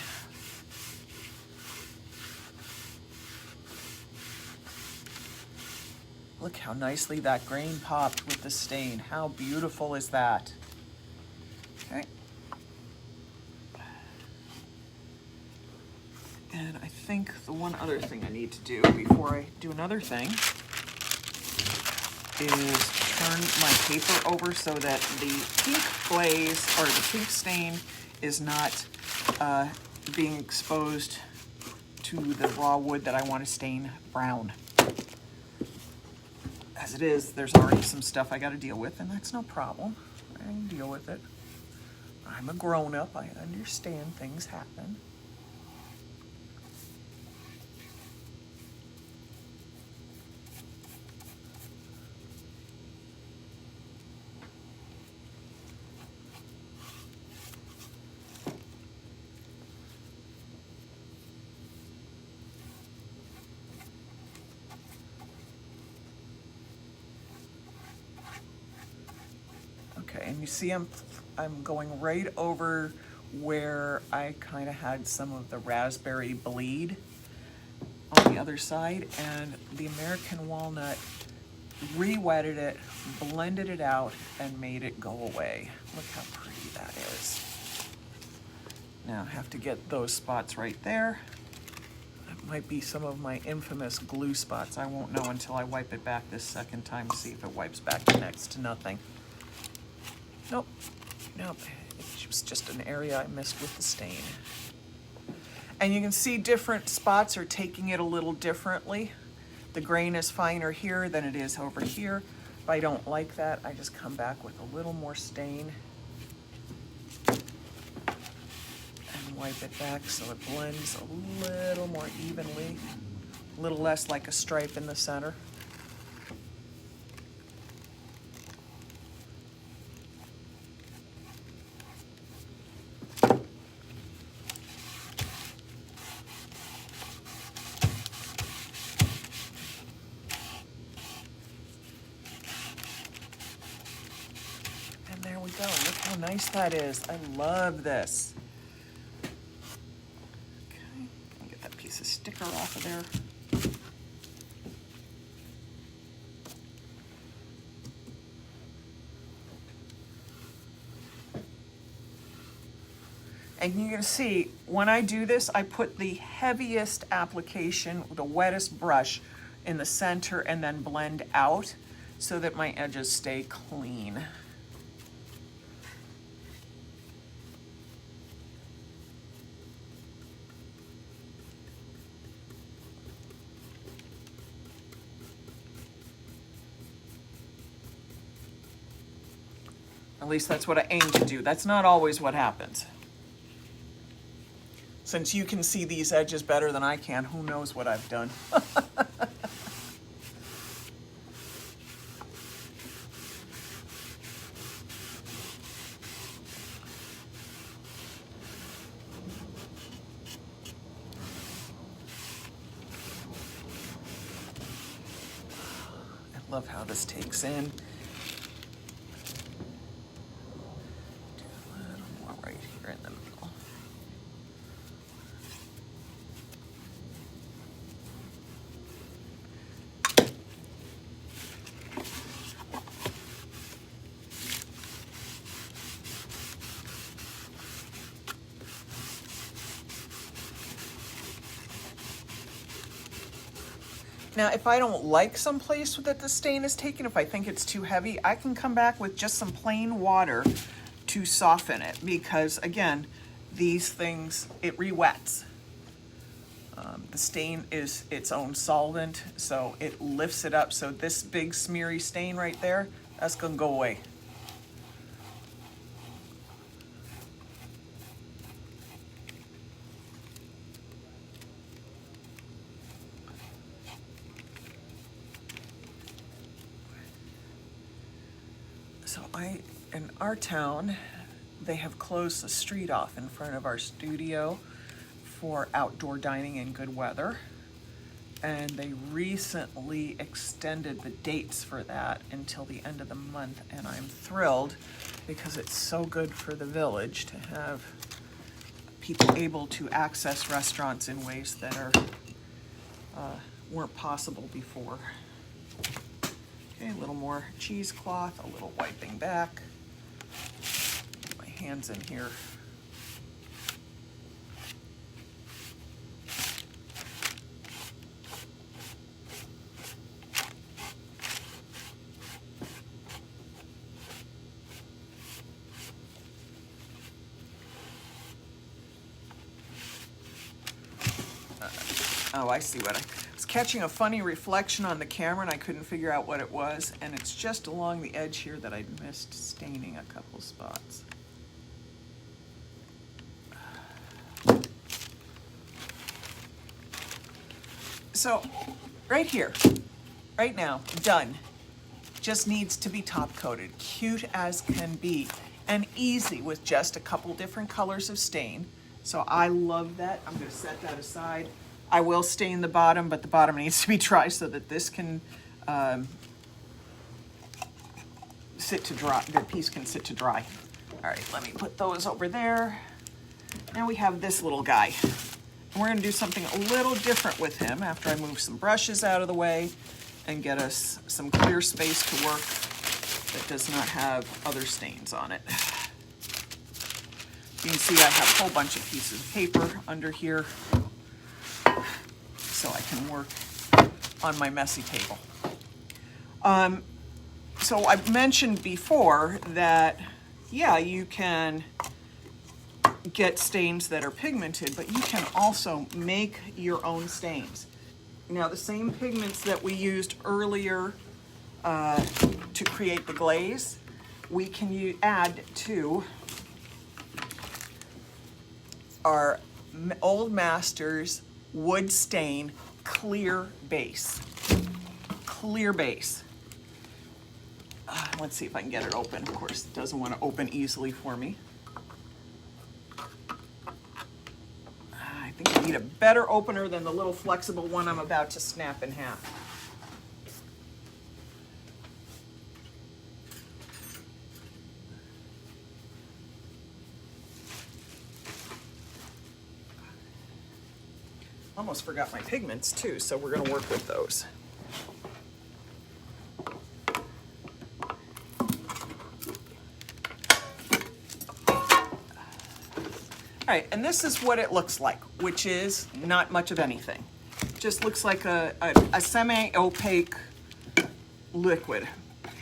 Look how nicely that grain popped with the stain. How beautiful is that? Okay. And I think the one other thing I need to do before I do another thing is turn my paper over so that the pink glaze, or the pink stain, is not being exposed to the raw wood that I want to stain brown. As it is, there's already some stuff I got to deal with, and that's no problem. I can deal with it. I'm a grown-up. I understand things happen. Okay, and you see I'm going right over where I kind of had some of the raspberry bleed on the other side, and the American Walnut re-wetted it, blended it out, and made it go away. Look how pretty that is. Now I have to get those spots right there. That might be some of my infamous glue spots. I won't know until I wipe it back this second time to see if it wipes back to next to nothing. Nope, nope, it was just an area I missed with the stain. And you can see different spots are taking it a little differently. The grain is finer here than it is over here. If I don't like that, I just come back with a little more stain and wipe it back so it blends a little more evenly, a little less like a stripe in the center. There we go. Look how nice that is. I love this. Okay, I'll get that piece of sticker off of there. And you're going to see, when I do this, I put the heaviest application, the wettest brush, in the center and then blend out so that my edges stay clean. At least that's what I aim to do. That's not always what happens. Since you can see these edges better than I can, who knows what I've done. I love how this takes in. Do a little more right here in the middle. Now, if I don't like some place that the stain is taken, if I think it's too heavy, I can come back with just some plain water to soften it, because again, these things, it re-wets. The stain is its own solvent, so it lifts it up. So this big smeary stain right there, that's gonna go away. So in our town, they have closed the street off in front of our studio for outdoor dining in good weather. And they recently extended the dates for that until the end of the month. And I'm thrilled because it's so good for the village to have people able to access restaurants in ways that weren't possible before. Okay, a little more cheesecloth, a little wiping back. Get my hands in here. Oh, I see what I was catching a funny reflection on the camera and I couldn't figure out what it was, and it's just along the edge here that I missed staining a couple spots. So, right here, right now, done. Just needs to be top coated, cute as can be, and easy with just a couple different colors of stain. So I love that. I'm gonna set that aside. I will stain the bottom, but the bottom needs to be dry so that this can sit to dry, the piece can sit to dry. All right, let me put those over there. Now we have this little guy. And we're gonna do something a little different with him after I move some brushes out of the way and get us some clear space to work that does not have other stains on it. You can see I have a whole bunch of pieces of paper under here, so I can work on my messy table. So I've mentioned before that, yeah, you can get stains that are pigmented, but you can also make your own stains. Now, the same pigments that we used earlier to create the glaze, we can add to our Old Masters Wood Stain Clear Base. Clear base. Let's see if I can get it open. Of course, it doesn't want to open easily for me. I think I need a better opener than the little flexible one I'm about to snap in half. Almost forgot my pigments too, so we're going to work with those. All right, and this is what it looks like, which is not much of anything. Just looks like a semi-opaque liquid.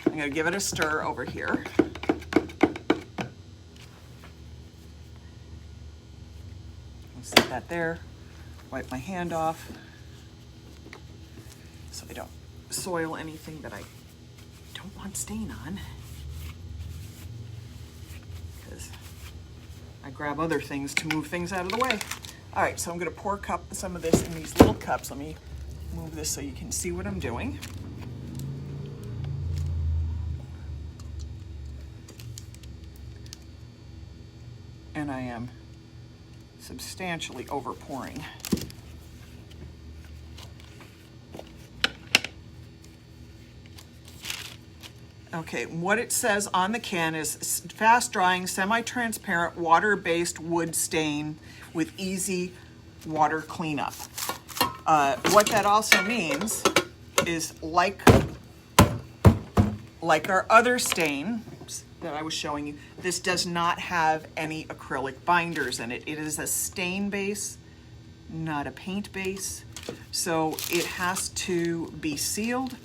I'm going to give it a stir over here. Set that there. Wipe my hand off so I don't soil anything that I don't want stain on. I grab other things to move things out of the way. All right, so I'm gonna pour some of this in these little cups. Let me move this so you can see what I'm doing. And I am substantially over pouring. Okay, what it says on the can is fast drying, semi-transparent, water-based wood stain with easy water cleanup. What that also means is like our other stains that I was showing you, this does not have any acrylic binders in it. It is a stain base, not a paint base. So it has to be sealed,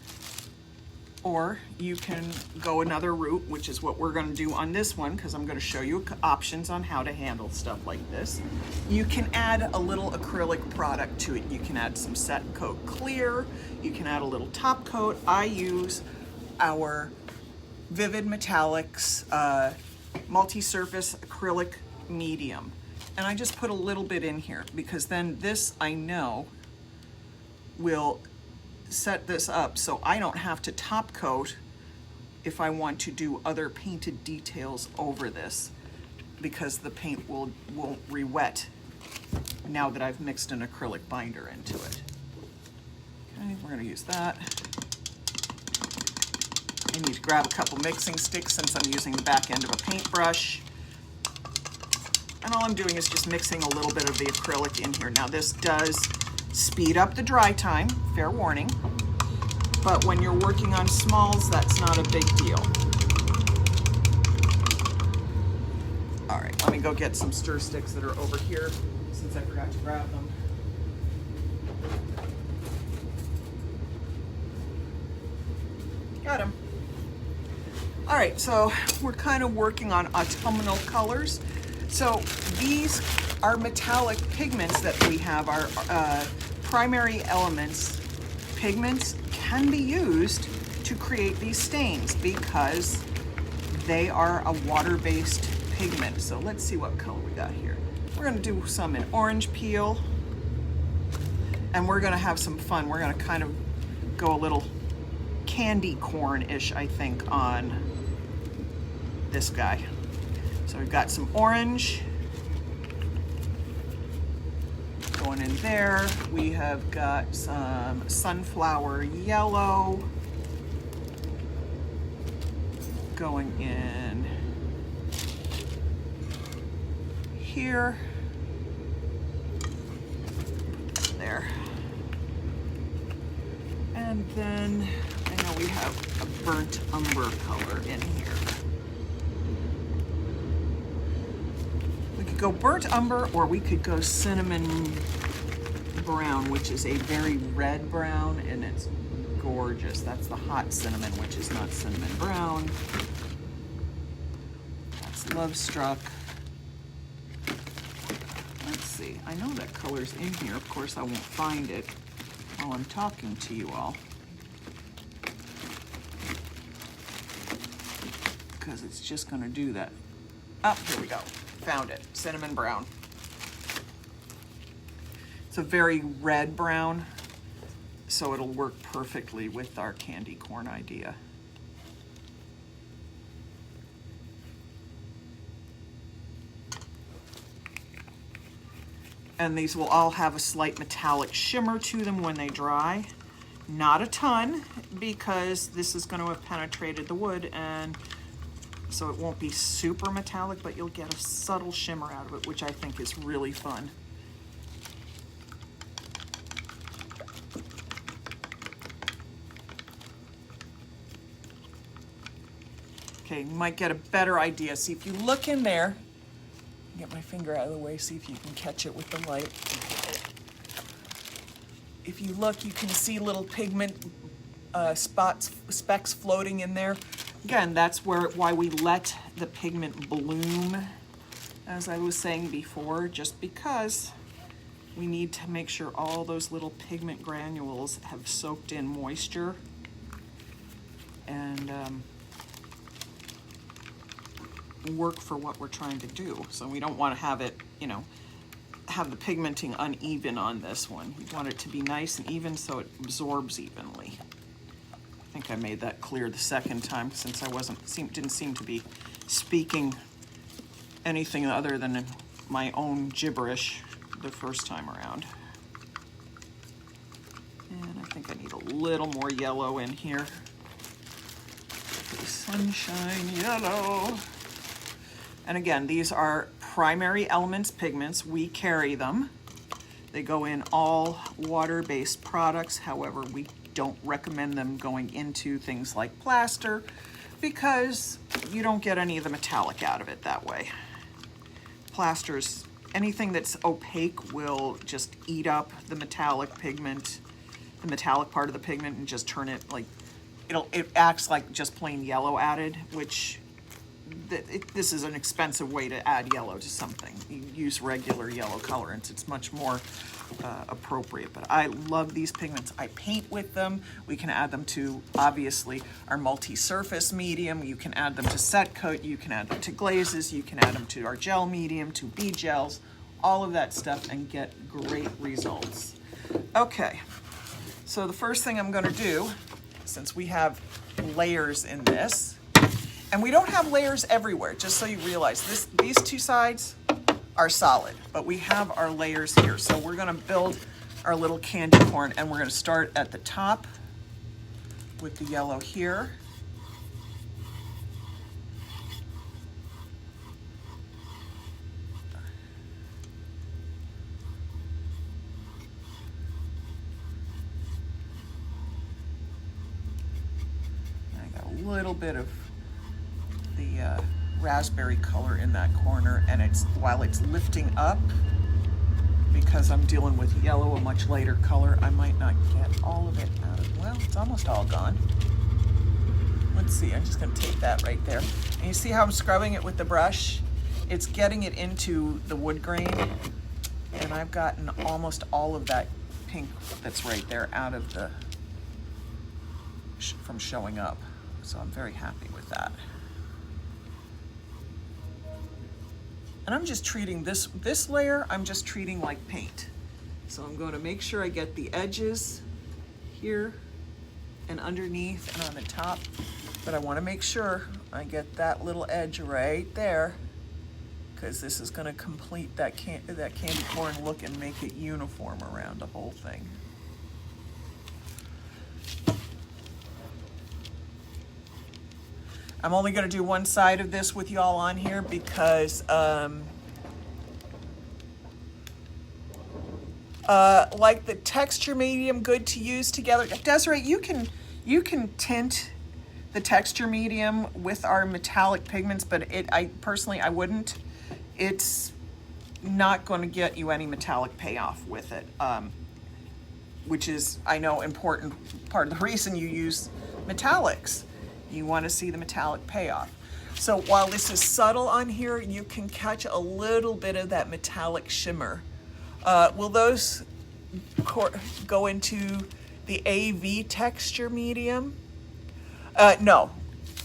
or you can go another route, which is what we're going to do on this one, because I'm going to show you options on how to handle stuff like this. You can add a little acrylic product to it. You can add some set coat clear. You can add a little top coat. I use our Vivid Metallics multi-surface acrylic medium. And I just put a little bit in here because then this, I know, will set this up so I don't have to top coat if I want to do other painted details over this, because the paint won't re-wet now that I've mixed an acrylic binder into it. Okay, we're gonna use that. I need to grab a couple mixing sticks since I'm using the back end of a paintbrush. And all I'm doing is just mixing a little bit of the acrylic in here. Now this does speed up the dry time, fair warning, but when you're working on smalls, that's not a big deal. All right, let me go get some stir sticks that are over here since I forgot to grab them. Got them. All right, so we're kind of working on autumnal colors. So these are metallic pigments that we have, our primary elements. Pigments can be used to create these stains because they are a water-based pigment. So let's see what color we got here. We're gonna do some in orange peel, and we're gonna have some fun. We're gonna kind of go a little candy corn-ish, I think, on this guy. So we've got some orange going in there. We have got some sunflower yellow going in here. There. And then I know we have a burnt umber color in here. We could go burnt umber, or we could go cinnamon brown, which is a very red brown, and it's gorgeous. That's the hot cinnamon, which is not cinnamon brown. That's Love Struck. Let's see, I know that color's in here. Of course, I won't find it while I'm talking to you all, because it's just gonna do that. Oh, here we go. Found it. Cinnamon brown. It's a very red brown, so it'll work perfectly with our candy corn idea. And these will all have a slight metallic shimmer to them when they dry. Not a ton, because this is going to have penetrated the wood, and so it won't be super metallic, but you'll get a subtle shimmer out of it, which I think is really fun. Okay, you might get a better idea. See, if you look in there, get my finger out of the way, see if you can catch it with the light. If you look, you can see little pigment specks floating in there. Again, that's why we let the pigment bloom, as I was saying before, just because we need to make sure all those little pigment granules have soaked in moisture. And work for what we're trying to do. So we don't want to have it, you know, have the pigmenting uneven on this one. We want it to be nice and even so it absorbs evenly. I think I made that clear the second time since I didn't seem to be speaking anything other than my own gibberish the first time around. And I think I need a little more yellow in here. Okay, sunshine yellow. And again, these are primary elements pigments. We carry them. They go in all water-based products. However, we don't recommend them going into things like plaster because you don't get any of the metallic out of it that way. Plasters, anything that's opaque will just eat up the metallic pigment, the metallic part of the pigment, and just turn it like, it acts like just plain yellow added, which this is an expensive way to add yellow to something. You use regular yellow colorants. It's much more appropriate, but I love these pigments. I paint with them. We can add them to, obviously, our multi-surface medium. You can add them to set coat. You can add them to glazes. You can add them to our gel medium, to bead gels, all of that stuff, and get great results. Okay, so the first thing I'm gonna do, since we have layers in this, and we don't have layers everywhere, just so you realize, these two sides are solid, but we have our layers here. So we're gonna build our little candy corn, and we're gonna start at the top with the yellow here. I got a little bit of the raspberry color in that corner, and while it's lifting up, because I'm dealing with yellow, a much lighter color, I might not get all of it out of, well, it's almost all gone. Let's see, I'm just gonna take that right there. And you see how I'm scrubbing it with the brush? It's getting it into the wood grain, and I've gotten almost all of that pink that's right there out of from showing up. So I'm very happy with that. And I'm just treating this layer, I'm just treating like paint. So I'm going to make sure I get the edges here and underneath and on the top, but I want to make sure I get that little edge right there, because this is going to complete that candy corn look and make it uniform around the whole thing. I'm only going to do one side of this with y'all on here because like the texture medium, good to use together. Desiree, you can tint the texture medium with our metallic pigments, but I personally wouldn't. It's not going to get you any metallic payoff with it, which is, I know, important part of the reason you use metallics. You want to see the metallic payoff. So while this is subtle on here, you can catch a little bit of that metallic shimmer. Will those go into the AV texture medium? No,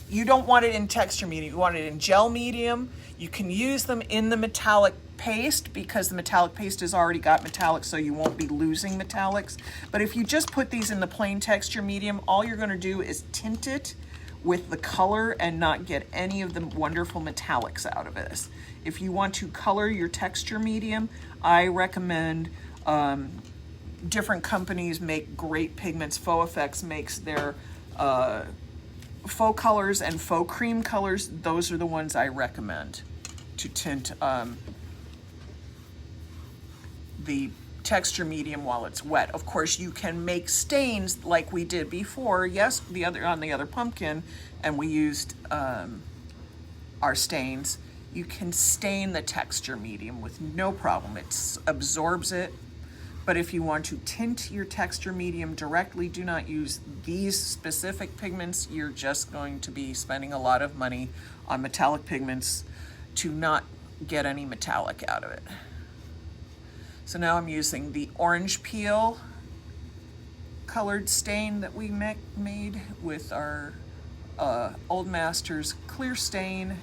you don't want it in texture medium. You want it in gel medium. You can use them in the metallic paste because the metallic paste has already got metallic, so you won't be losing metallics. But if you just put these in the plain texture medium, all you're going to do is tint it with the color and not get any of the wonderful metallics out of this. If you want to color your texture medium, I recommend different companies make great pigments. Faux Effects makes their faux colors and faux cream colors. Those are the ones I recommend to tint the texture medium while it's wet. Of course, you can make stains like we did before. Yes, on the other pumpkin, and we used our stains. You can stain the texture medium with no problem. It absorbs it. But if you want to tint your texture medium directly, do not use these specific pigments. You're just going to be spending a lot of money on metallic pigments to not get any metallic out of it. So now I'm using the orange peel colored stain that we made with our Old Masters clear stain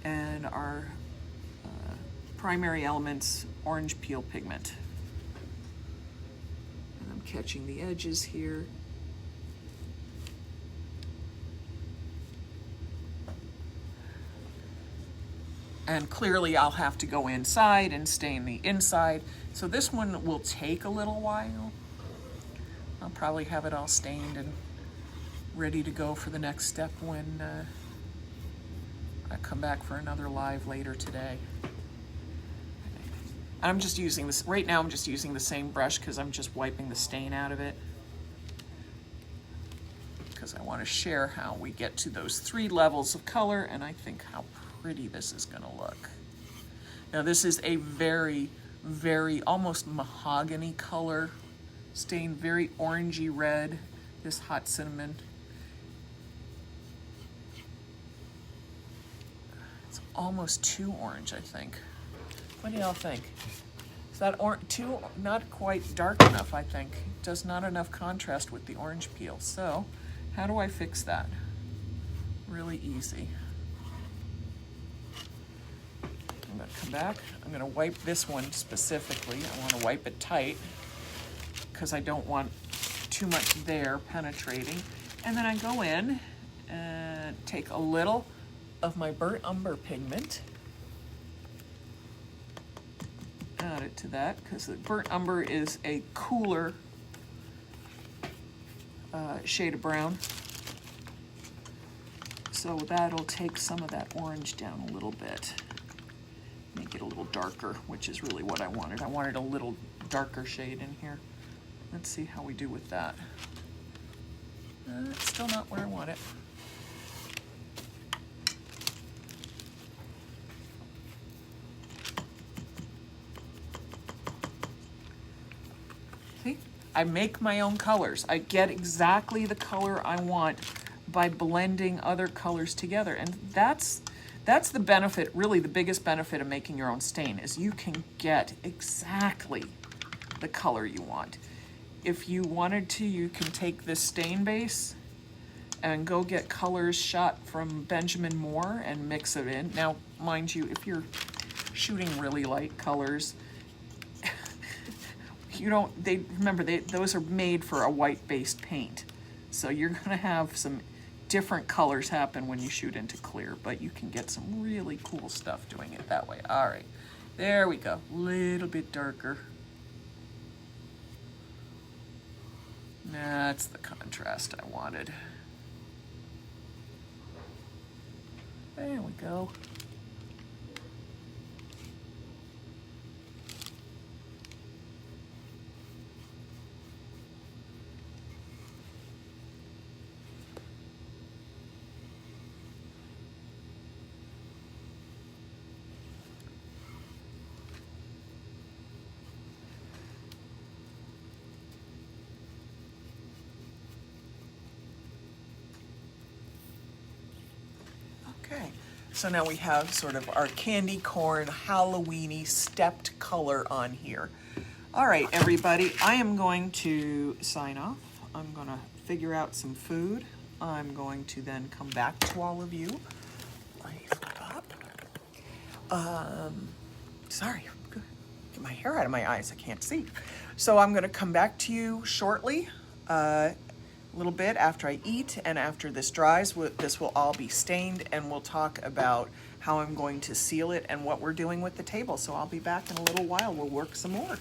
and our primary elements, orange peel pigment. And I'm catching the edges here. And clearly I'll have to go inside and stain the inside. So this one will take a little while. I'll probably have it all stained and ready to go for the next step when I come back for another live later today. I'm just using this, right now I'm just using the same brush because I'm just wiping the stain out of it. Because I want to share how we get to those 3 levels of color, and I think how pretty this is going to look. Now this is a very, very almost mahogany color, stained very orangey red, this hot cinnamon. It's almost too orange, I think. What do y'all think? Is that too, not quite dark enough, I think. Does not enough contrast with the orange peel. So, how do I fix that? Really easy. I'm gonna come back. I'm gonna wipe this one specifically. I wanna wipe it tight because I don't want too much there penetrating. And then I go in and take a little of my burnt umber pigment, add it to that, because the burnt umber is a cooler shade of brown. So that'll take some of that orange down a little bit. Make it a little darker, which is really what I wanted. I wanted a little darker shade in here. Let's see how we do with that. It's still not where I want it. See? I make my own colors. I get exactly the color I want by blending other colors together. And that's the benefit, really the biggest benefit of making your own stain, is you can get exactly the color you want. If you wanted to, you can take this stain base and go get colors shot from Benjamin Moore and mix it in. Now, mind you, if you're shooting really light colors, those are made for a white-based paint. So you're gonna have some different colors happen when you shoot into clear, but you can get some really cool stuff doing it that way. All right, there we go, a little bit darker. That's the contrast I wanted. There we go. Okay, so now we have sort of our candy corn Halloween-y stepped color on here. All right, everybody, I am going to sign off. I'm gonna figure out some food. I'm going to then come back to all of you. Let me flip up. Sorry, get my hair out of my eyes, I can't see. So I'm gonna come back to you shortly. A little bit after I eat and after this dries. This will all be stained, and we'll talk about how I'm going to seal it and what we're doing with the table. So I'll be back in a little while. We'll work some more.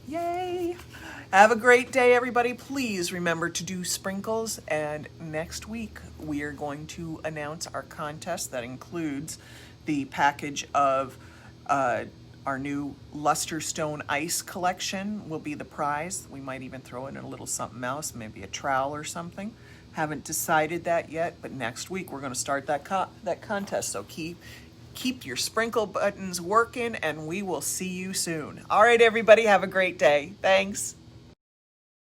Yay! Have a great day, everybody. Please remember to do sprinkles, and next week we are going to announce our contest that includes the package of our new Luster Stone Ice collection will be the prize. We might even throw in a little something else, maybe a trowel or something. Haven't decided that yet, but next week we're going to start that contest. So keep your sprinkle buttons working, and we will see you soon. All right, everybody, have a great day. Thanks.